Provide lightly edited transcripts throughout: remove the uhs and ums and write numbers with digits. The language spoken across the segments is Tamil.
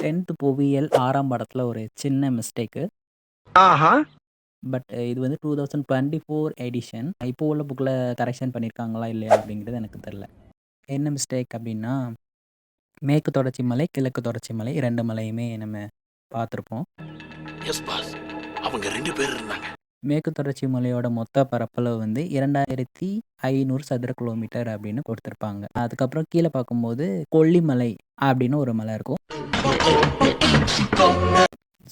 10th புவியியல் 6ஆம் பாடத்துல ஒரு சின்ன மிஸ்டேக்கு. பட் இது வந்து 2024 எடிஷன். இப்போ உள்ள புக்ல கரெக்ஷன் பண்ணியிருக்காங்களா இல்லையா அப்படிங்கிறது எனக்கு தெரியல. என்ன மிஸ்டேக் அப்படின்னா, மேற்கு தொடர்ச்சி மலை, கிழக்கு தொடர்ச்சி மலை 2 மலையுமே நம்ம பார்த்துருப்போம். எஸ் பாஸ், அவங்க 2 பேர் இருந்தாங்க. மேற்கு தொடர்ச்சி மலையோட மொத்த பரப்பளவு வந்து 2500 சதுர கிலோமீட்டர் அப்படின்னு கொடுத்துருப்பாங்க. அதுக்கப்புறம் கீழே பார்க்கும்போது கொல்லிமலை அப்படின்னு ஒரு மலை இருக்கும்.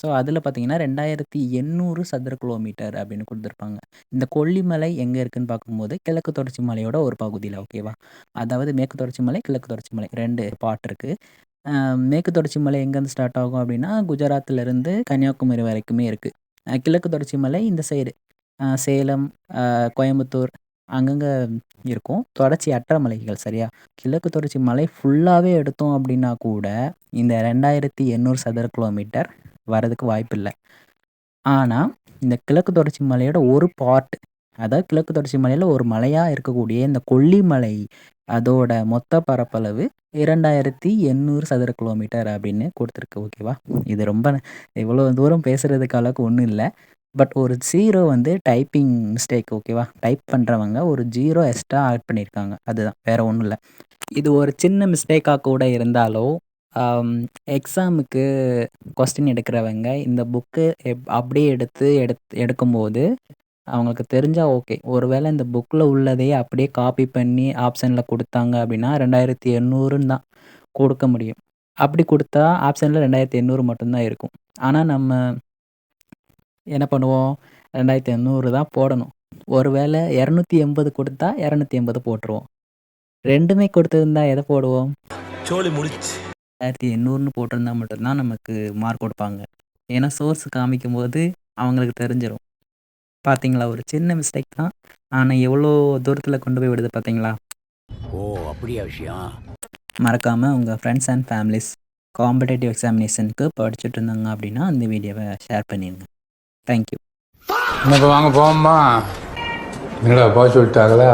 ஸோ அதில் பார்த்தீங்கன்னா 2800 சதுர கிலோமீட்டர் அப்படின்னு கொடுத்துருப்பாங்க. இந்த கொல்லிமலை எங்கே இருக்குன்னு பார்க்கும்போது கிழக்கு தொடர்ச்சி மலையோட ஒரு பகுதியில், ஓகேவா? அதாவது மேற்கு தொடர்ச்சி மலை, கிழக்கு தொடர்ச்சி மலை 2 பார்ட் இருக்குது. மேற்கு தொடர்ச்சி மலை எங்கேருந்து ஸ்டார்ட் ஆகும் அப்படின்னா குஜராத்லேருந்து கன்னியாகுமரி வரைக்குமே இருக்குது. கிழக்கு தொடர்ச்சி மலை இந்த சைடு சேலம், கோயம்புத்தூர் அங்கங்கே இருக்கும். தொடர்ச்சி அற்ற மலைகள், சரியா? கிழக்கு தொடர்ச்சி மலை ஃபுல்லாகவே எடுத்தோம் அப்படின்னா கூட இந்த 2800 சதுர கிலோமீட்டர் வரதுக்கு வாய்ப்பில்லை. ஆனால் இந்த கிழக்கு தொடர்ச்சி மலையோட ஒரு பார்ட், அதாவது கிழக்கு தொடர்ச்சி மலையில் ஒரு மலையாக இருக்கக்கூடிய இந்த கொல்லிமலை, அதோட மொத்த பரப்பளவு 2800 சதுர கிலோமீட்டர் அப்படின்னு கொடுத்துருக்கு, ஓகேவா? இது ரொம்ப இவ்வளோ தூரம் பேசுகிறதுக்கு அளவுக்கு ஒன்றும் இல்லை. பட் ஒரு 0 வந்து டைப்பிங் மிஸ்டேக், ஓகேவா? டைப் பண்ணுறவங்க ஒரு 0 எக்ஸ்ட்ரா ஆட் பண்ணியிருக்காங்க, அதுதான், வேறு ஒன்றும் இல்லை. இது ஒரு சின்ன மிஸ்டேக்காக கூட இருந்தாலும் எக்ஸாமுக்கு கொஸ்டின் எடுக்கிறவங்க இந்த புக்கு அப்படியே எடுக்கும்போது அவங்களுக்கு தெரிஞ்சால் ஓகே. ஒருவேளை இந்த புக்கில் உள்ளதையே அப்படியே காப்பி பண்ணி ஆப்ஷனில் கொடுத்தாங்க அப்படின்னா 2800ன்னு தான் கொடுக்க முடியும். அப்படி கொடுத்தா ஆப்ஷனில் 2800 மட்டும்தான் இருக்கும். ஆனால் நம்ம என்ன பண்ணுவோம், 2800 தான் போடணும். ஒருவேளை 280 கொடுத்தா 280 போட்டுருவோம். ரெண்டுமே கொடுத்துருந்தா எதை போடுவோம்? சோலி முடிச்சு 2800ன்னு போட்டிருந்தா மட்டும்தான் நமக்கு மார்க் கொடுப்பாங்க. ஏன்னா சோர்ஸ் காமிக்கும் போது அவங்களுக்கு தெரிஞ்சிடும். பார்த்தீங்களா, ஒரு சின்ன மிஸ்டேக் தான், ஆனால் எவ்வளோ தூரத்தில் கொண்டு போய் விடுது பார்த்தீங்களா? ஓ அப்படியா விஷயம். மறக்காமல் உங்கள் ஃப்ரெண்ட்ஸ் அண்ட் ஃபேமிலிஸ் காம்படேட்டிவ் எக்ஸாமினேஷனுக்கு படிச்சுட்டு இருந்தாங்க அப்படின்னா அந்த வீடியோவை ஷேர் பண்ணிடுங்க. தேங்க்யூ. வாங்க போவோம்மா. என்னடா போக சொல்லிட்டாங்களா?